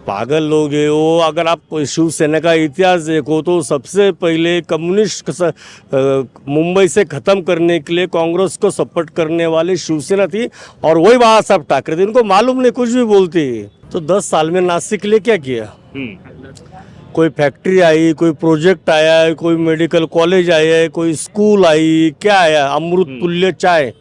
पागल लोग है वो। अगर आप शिवसेना का इतिहास देखो तो सबसे पहले कम्युनिस्ट मुंबई से खत्म करने के लिए कांग्रेस को सपोर्ट करने वाले शिवसेना थी और वही बाबा साहब ठाकरे थे। इनको मालूम नहीं, कुछ भी बोलते। तो 10 साल में नासिक के लिए क्या किया? कोई फैक्ट्री आई, कोई प्रोजेक्ट आया, कोई मेडिकल कॉलेज आया, कोई स्कूल आई, क्या आया? अमृत तुल्य चाय।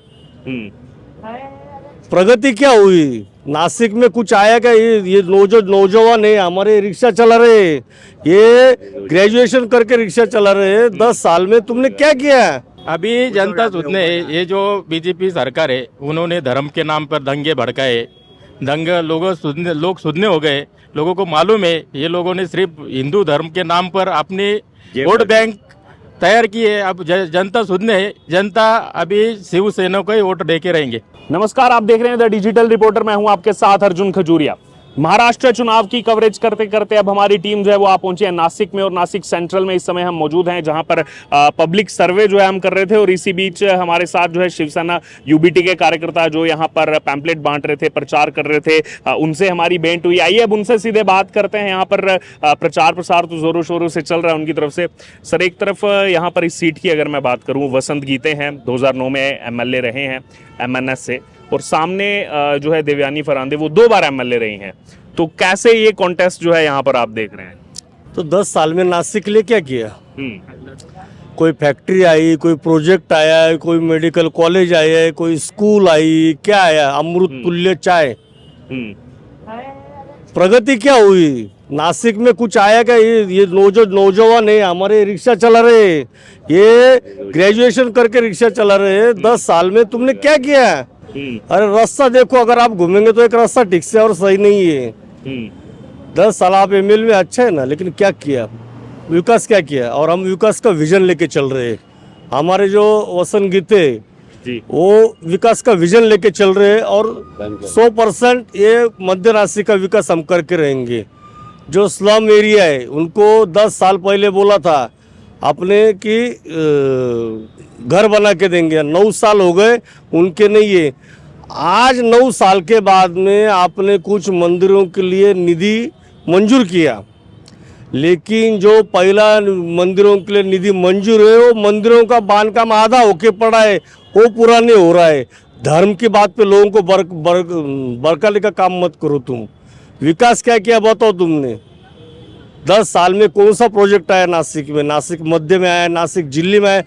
प्रगति क्या हुई? नासिक में कुछ आया क्या? ये नौजवान है हमारे, रिक्शा चला रहे, ये ग्रेजुएशन करके रिक्शा चला रहे। 10 साल में तुमने क्या किया? अभी जनता सुनने, ये जो बीजेपी सरकार है उन्होंने धर्म के नाम पर दंगे भड़काए, लोग सुनने हो गए। लोगों को मालूम है ये लोगों ने सिर्फ हिंदू धर्म के नाम पर अपने वोट बैंक तैयार किए। अब जनता सुनने, जनता अभी शिवसेना को ही वोट दे के रहेंगे। नमस्कार, आप देख रहे हैं द डिजिटल रिपोर्टर। मैं हूं आपके साथ अर्जुन खजूरिया। महाराष्ट्र चुनाव की कवरेज करते करते अब हमारी टीम जो है वो आप पहुंची है नासिक में, और नासिक सेंट्रल में इस समय हम मौजूद हैं, जहां पर पब्लिक सर्वे जो है हम कर रहे थे। और इसी बीच हमारे साथ जो है शिवसेना यूबीटी के कार्यकर्ता जो यहां पर पैम्पलेट बांट रहे थे, प्रचार कर रहे थे, उनसे हमारी भेंट हुई। आइए अब उनसे सीधे बात करते हैं। यहाँ पर प्रचार प्रसार तो जोरों शोरों से चल रहा है उनकी तरफ से। सर, एक तरफ यहाँ पर इस सीट की अगर मैं बात करूँ, वसंत गीते हैं, 2009 में एमएलए रहे हैं एमएनएस से, और सामने जो है देवयानी फरांदे, वो 2 बार एमएलए रही हैं। तो कैसे ये कॉन्टेस्ट जो है यहाँ पर आप देख रहे हैं? तो 10 साल में नासिक के लिए क्या किया? कोई फैक्ट्री आई, कोई प्रोजेक्ट आया, कोई मेडिकल कॉलेज आया, कोई स्कूल आई, क्या आया? अमृत तुल्य चाय। प्रगति क्या हुई? नासिक में कुछ आया क्या? ये नौजवान है हमारे, रिक्शा चला रहे, ये ग्रेजुएशन करके रिक्शा चला रहे। 10 साल में तुमने क्या किया? अरे रास्ता देखो, अगर आप घूमेंगे तो एक रास्ता ठीक से और सही नहीं है। 10 साल आप एमएल में अच्छा है ना, लेकिन क्या किया? विकास क्या किया? और हम विकास का विजन लेके चल रहे हैं। हमारे जो वसंत गीते जी, वो विकास का विजन लेके चल रहे हैं, और 100% ये मध्य राशि का विकास हम करके रहेंगे। जो स्लम एरिया है उनको 10 साल पहले बोला था अपने कि घर बना के देंगे, 9 साल हो गए उनके नहीं है। आज 9 साल के बाद में आपने कुछ मंदिरों के लिए निधि मंजूर किया, लेकिन जो पहला मंदिरों के लिए निधि मंजूर है वो मंदिरों का बांधकाम आधा होके पड़ा है, वो पूरा नहीं हो रहा है। धर्म की बात पे लोगों को बरकाने का काम मत करो तुम। विकास क्या किया बताओ तुमने? 10 साल में कौन सा प्रोजेक्ट आया नासिक में? नासिक मध्य में आया, नासिक जिले में आया।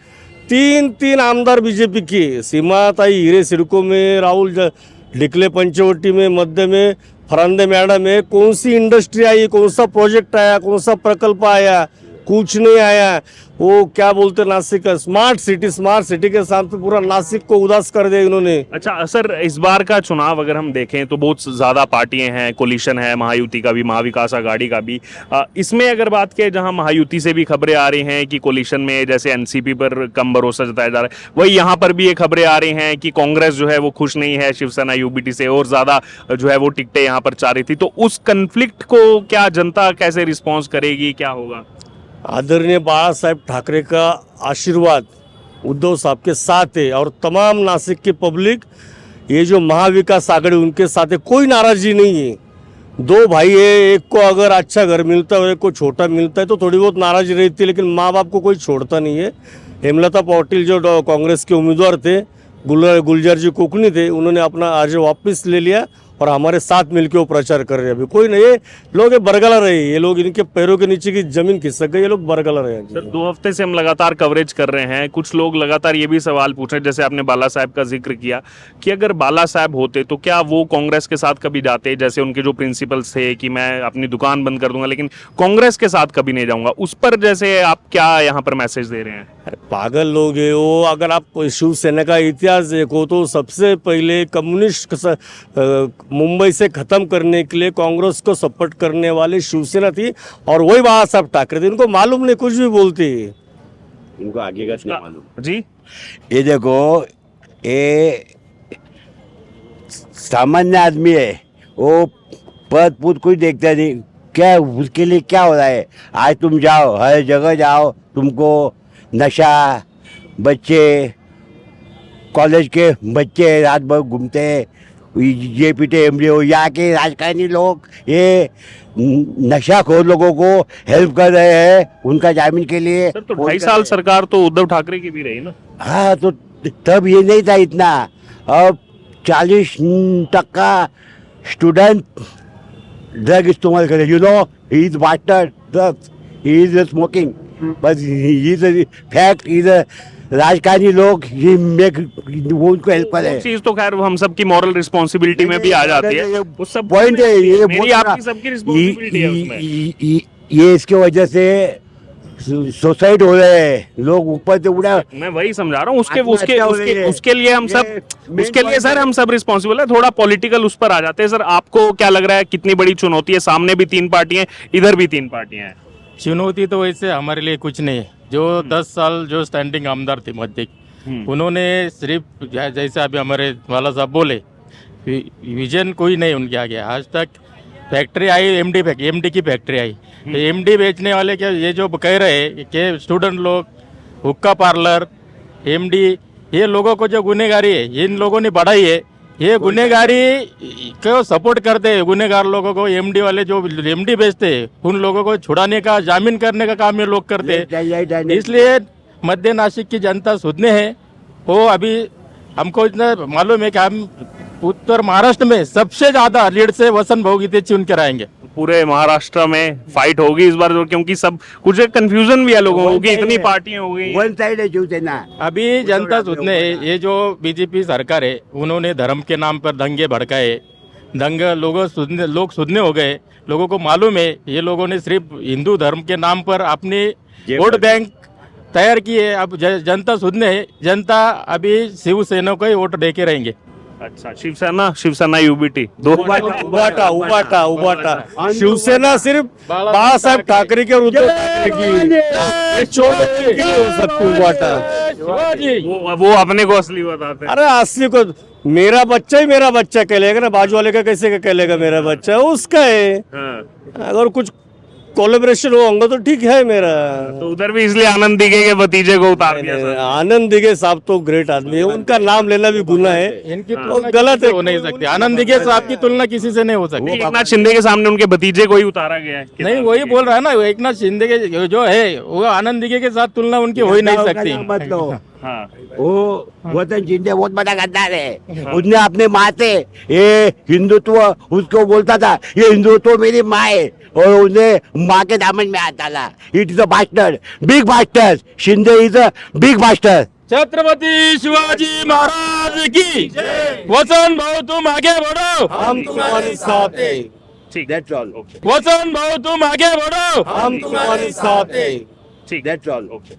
3 आमदार बीजेपी के, सीमाताई हीरे सिडको में, राहुल ढिकले पंचवटी में, मध्य में फरांदे मैडम है। कौन सी इंडस्ट्री आई, कौन सा प्रोजेक्ट आया, कौन सा प्रकल्प आया? कुछ नहीं आया। वो क्या बोलते नासिक का स्मार्ट सिटी के साथ पूरा नासिक को उदास कर दिया इन्होंने। अच्छा सर, इस बार का चुनाव अगर हम देखें तो बहुत ज़्यादा पार्टियां हैं, कोलिशन है, महायुति का भी, महाविकास आघाड़ी का भी। इसमें अगर बात करें, जहां महायुति से भी खबरें आ रही हैं कि कोलिशन में जैसे एनसीपी पर कम भरोसा जताया जा रहा है, वही यहाँ पर भी ये खबरें आ रही हैं कि कांग्रेस जो है वो खुश नहीं है शिवसेना यूबीटी से, और ज़्यादा जो है वो टिकटें यहाँ पर चाह रही थी। तो उस कन्फ्लिक्ट को क्या जनता कैसे रिस्पॉन्स करेगी, क्या होगा? आदरणीय बाला साहेब ठाकरे का आशीर्वाद उद्धव साहब के साथ है, और तमाम नासिक की पब्लिक, ये जो महाविकास आघाड़ी उनके साथ है। कोई नाराजी नहीं है। 2 भाई है, एक को अगर अच्छा घर मिलता है, एक को छोटा मिलता है तो थोड़ी बहुत नाराजी रहती है, लेकिन माँ बाप को कोई छोड़ता नहीं है। हेमलता पाटिल जो कांग्रेस के उम्मीदवार थे, गुलजार जी कोकनी थे, उन्होंने अपना आज वापस ले लिया और हमारे साथ मिलकर वो प्रचार कर रहे हैं। अभी कोई नहीं, ये लोग बरगला रहे, ये लोग इनके पैरों के नीचे की जमीन खिसक गई, ये लोग बरगला रहे हैं। सर, 2 हफ्ते से हम लगातार कवरेज कर रहे हैं। कुछ लोग लगातार ये भी सवाल पूछ रहे हैं, जैसे आपने बाला साहब का जिक्र किया, कि अगर बाला साहब होते तो क्या वो कांग्रेस के साथ कभी जाते? जैसे उनके जो प्रिंसिपल्स थे कि मैं अपनी दुकान बंद कर दूंगा लेकिन कांग्रेस के साथ कभी नहीं जाऊंगा, उस पर जैसे आप क्या यहाँ पर मैसेज दे रहे हैं? पागल लोग है वो। अगर आप शिवसेना का इतिहास देखो तो सबसे पहले कम्युनिस्ट मुंबई से खत्म करने के लिए कांग्रेस को सपोर्ट करने वाले शिवसेना थी और वही बाबा साहब ठाकरे थे। इनको मालूम नहीं, कुछ भी बोलते, इनको आगे का नहीं मालूम जी। ये देखो, ये सामान्य आदमी है, वो पद पूत कोई देखता नहीं, क्या उसके लिए क्या हो रहा है। आज तुम जाओ, हर जगह जाओ, तुमको नशा, बच्चे, कॉलेज के बच्चे रात भर घूमते हैं, जे पीटे एमडी हो, यहाँ के राजकारणी लोग ये नशाखोर लोगों को हेल्प कर रहे हैं उनका जामीन के लिए। सर तो 2.5 साल सरकार तो उद्धव ठाकरे की भी रही ना। हाँ, तो तब ये नहीं था इतना। अब 40% स्टूडेंट ड्रग इस्तेमाल करे। You know he is master drugs, he is smoking, बस ही इज फैक्ट। इज राजकारणी लोग ये मेक वो उनको हेल्प वो करे। चीज तो खैर हम सबकी मॉरल रिस्पॉन्सिबिलिटी में भी आ जाती है। वो सब पॉइंट है ये, मेरी आपकी सबकी रिस्पॉन्सिबिलिटी है उसमें। ये इसके वजह से सुसाइड हो रहे हैं लोग, ऊपर से उड़ा। मैं वही समझा रहा हूँ उसके उसके आत्महत्या हो रही उसके है। उसके लिए हम सब ये उसके लिए सर हम सब रिस्पॉन्सिबल है। थोड़ा पॉलिटिकल उस पर आ जाते हैं सर। आपको क्या लग रहा है कितनी बड़ी चुनौती है? सामने भी 3 पार्टियां, इधर भी 3 पार्टियां हैं। चुनौती तो वैसे हमारे लिए कुछ नहीं है। जो 10 साल जो स्टैंडिंग आमदार थे मध्य, उन्होंने सिर्फ जैसे अभी हमारे वाला साहब बोले, विजन कोई नहीं उनके आगे। आज तक फैक्ट्री आई, एमडी की फैक्ट्री आई, एमडी बेचने वाले क्या ये जो कह रहे हैं कि स्टूडेंट लोग हुक्का पार्लर, एमडी, ये लोगों को जो गुनहगारी है इन लोगों ने बढ़ाई है। ये गुनहगारी को सपोर्ट करते हैं। गुनहगार लोगों को एमडी वाले जो एमडी बेचते हैं उन लोगों को छुड़ाने का, जामीन करने का काम ये लोग करते हैं। इसलिए मध्य नासिक की जनता सुधने है। वो अभी हमको इतना मालूम है कि हम उत्तर महाराष्ट्र में सबसे ज्यादा लीड से वसंत भोगीते चुन कर आएंगे। पूरे महाराष्ट्र में फाइट होगी इस बार, क्योंकि सब कुछ कंफ्यूजन भी है लोगों को कि इतनी पार्टियां हो गई। वन साइड है शिवसेना। अभी जनता सुधने है। ये जो बीजेपी सरकार है उन्होंने धर्म के नाम पर दंगे भड़काए, लोग सुधने हो गए। लोगों को मालूम है ये लोगों ने सिर्फ हिंदू धर्म के नाम पर अपनी वोट बैंक तैयार की है। अब जनता सुधने है। जनता अभी शिवसेना को ही वोट दे के रहेंगे। अच्छा, शिवसेना यूबीटी दो उबाटा शिवसेना सिर्फ बाला साहेब ठाकरे के और उद्धव ठाकरे की, ये चोर की नहीं हो सकती उबाटा। वो अपने को असली बताते हैं। अरे अस्सी को मेरा बच्चा ही मेरा बच्चा कहलेगा ना, बाजू वाले का कैसे कहलेगा मेरा बच्चा? उसका है। हाँ। अगर कुछ कोलेब्रेशन होगा तो ठीक है मेरा। तो उधर भी इसलिए आनंद दिगे के भतीजे को उतार दिया सर। आनंद दिगे साहब तो ग्रेट आदमी है, उनका नाम लेना भी गुनाह है। इनकी और तुलना गलत किसी से है। हो नहीं सकती। आनंद दिगे साहब की तुलना किसी से नहीं हो सकती। एकनाथ शिंदे के सामने उनके भतीजे को ही उतारा गया है। नहीं, वही बोल रहा है ना, एकनाथ शिंदे के जो है वो आनंद दिगे के साथ तुलना उनकी हो ही नहीं सकती। मत लो। हाँ। वो वतन शिंदे बहुत बड़ा गद्दार है। उसने अपने माँ से ये हिंदुत्व उसको बोलता था, ये हिंदुत्व मेरी माँ है, और उसने माँ के दामन में आता था। It is a bastard, big bastard. Shinde is a big bastard. Chhatrapati Shivaji Maharaj की वसंत भाऊ तुम आगे बढ़ो, हम तुम्हारे साथ है। ठीक, दैट्स ऑल। वसंत भाऊ तुम आगे बढ़ो। हम तुम्हारे साथ है। ठीक, दैट्स ऑल। ओके।